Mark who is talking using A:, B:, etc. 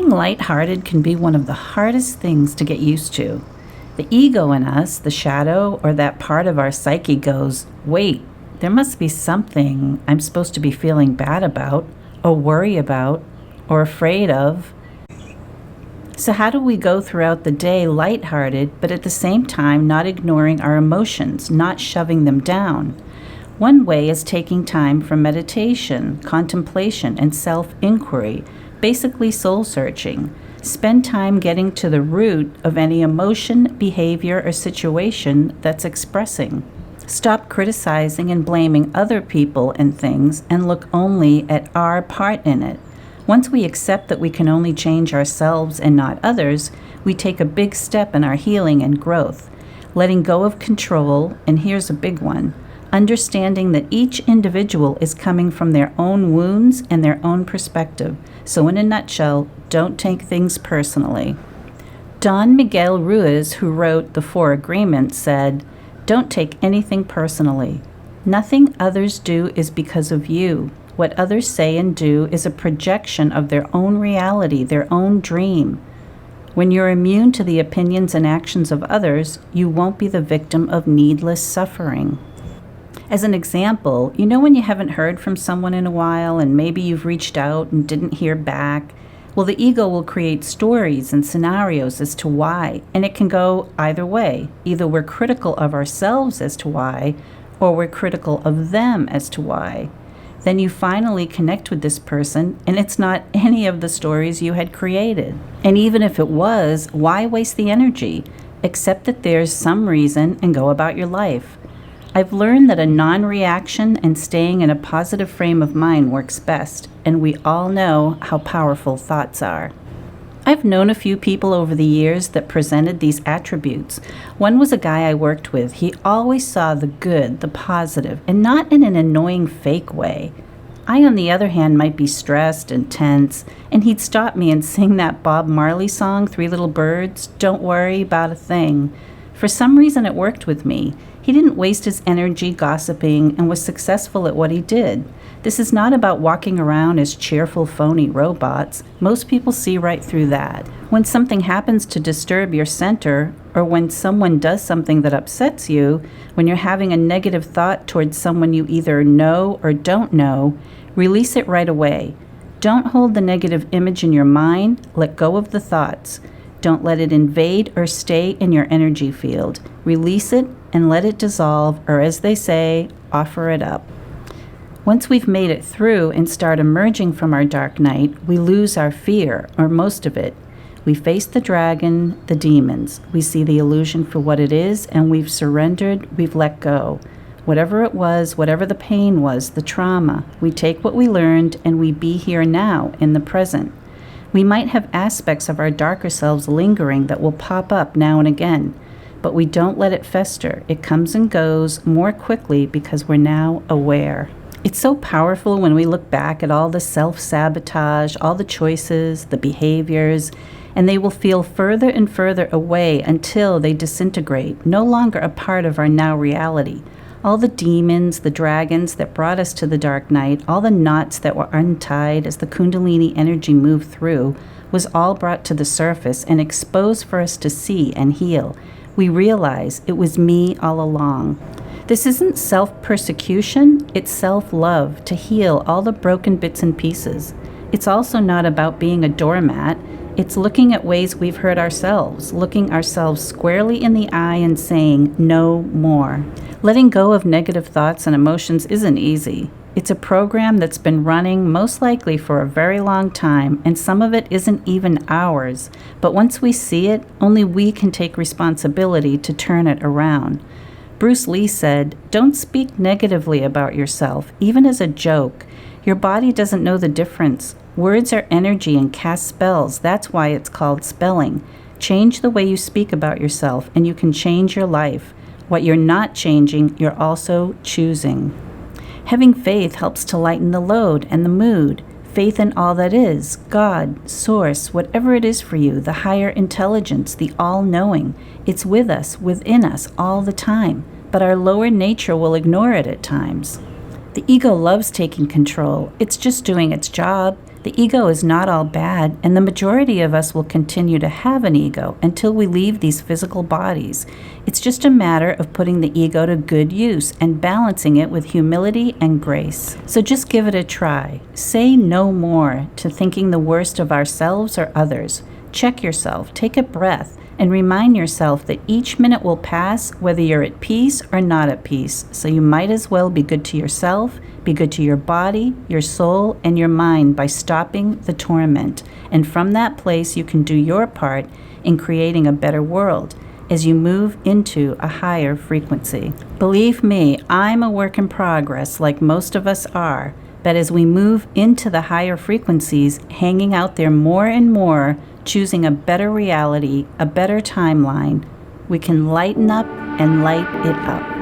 A: Being lighthearted can be one of the hardest things to get used to. The ego in us, the shadow, or that part of our psyche goes, wait, there must be something I'm supposed to be feeling bad about, or worry about, or afraid of. So how do we go throughout the day lighthearted, but at the same time not ignoring our emotions, not shoving them down? One way is taking time for meditation, contemplation, and self-inquiry, basically soul-searching. Spend time getting to the root of any emotion, behavior, or situation that's expressing. Stop criticizing and blaming other people and things and look only at our part in it. Once we accept that we can only change ourselves and not others, we take a big step in our healing and growth. Letting go of control, and here's a big one, understanding that each individual is coming from their own wounds and their own perspective. So in a nutshell, don't take things personally. Don Miguel Ruiz, who wrote The Four Agreements, said, "Don't take anything personally. Nothing others do is because of you. What others say and do is a projection of their own reality, their own dream. When you're immune to the opinions and actions of others, you won't be the victim of needless suffering." As an example, you know when you haven't heard from someone in a while and maybe you've reached out and didn't hear back? Well, the ego will create stories and scenarios as to why, and it can go either way. Either we're critical of ourselves as to why, or we're critical of them as to why. Then you finally connect with this person, and it's not any of the stories you had created. And even if it was, why waste the energy? Accept that there's some reason and go about your life. I've learned that a non-reaction and staying in a positive frame of mind works best, and we all know how powerful thoughts are. I've known a few people over the years that presented these attributes. One was a guy I worked with. He always saw the good, the positive, and not in an annoying fake way. I, on the other hand, might be stressed and tense, and he'd stop me and sing that Bob Marley song, Three Little Birds, "Don't worry about a thing." For some reason it worked with me. He didn't waste his energy gossiping and was successful at what he did. This is not about walking around as cheerful, phony robots. Most people see right through that. When something happens to disturb your center, or when someone does something that upsets you, when you're having a negative thought towards someone you either know or don't know, release it right away. Don't hold the negative image in your mind. Let go of the thoughts. Don't let it invade or stay in your energy field. Release it and let it dissolve, or as they say, offer it up. Once we've made it through and start emerging from our dark night, we lose our fear, or most of it. We face the dragon, the demons. We see the illusion for what it is, and we've surrendered, we've let go. Whatever it was, whatever the pain was, the trauma, we take what we learned and we be here now, in the present. We might have aspects of our darker selves lingering that will pop up now and again, but we don't let it fester. It comes and goes more quickly because we're now aware. It's so powerful when we look back at all the self-sabotage, all the choices, the behaviors, and they will feel further and further away until they disintegrate, no longer a part of our now reality. All the demons, the dragons that brought us to the dark night, all the knots that were untied as the kundalini energy moved through, was all brought to the surface and exposed for us to see and heal. We realize it was me all along. This isn't self-persecution, it's self-love to heal all the broken bits and pieces. It's also not about being a doormat. It's looking at ways we've hurt ourselves, looking ourselves squarely in the eye and saying, no more. Letting go of negative thoughts and emotions isn't easy. It's a program that's been running most likely for a very long time, and some of it isn't even ours. But once we see it, only we can take responsibility to turn it around. Bruce Lee said, "Don't speak negatively about yourself, even as a joke. Your body doesn't know the difference. Words are energy and cast spells. That's why it's called spelling. Change the way you speak about yourself, and you can change your life. What you're not changing, you're also choosing." Having faith helps to lighten the load and the mood. Faith in all that is, God, Source, whatever it is for you, the higher intelligence, the all-knowing. It's with us, within us, all the time. But our lower nature will ignore it at times. The ego loves taking control. It's just doing its job. The ego is not all bad, and the majority of us will continue to have an ego until we leave these physical bodies. It's just a matter of putting the ego to good use and balancing it with humility and grace. So just give it a try. Say no more to thinking the worst of ourselves or others. Check yourself, take a breath, and remind yourself that each minute will pass whether you're at peace or not at peace. So you might as well be good to yourself, be good to your body, your soul, and your mind by stopping the torment. And from that place, you can do your part in creating a better world as you move into a higher frequency. Believe me, I'm a work in progress like most of us are. But as we move into the higher frequencies, hanging out there more and more, choosing a better reality, a better timeline, we can lighten up and light it up.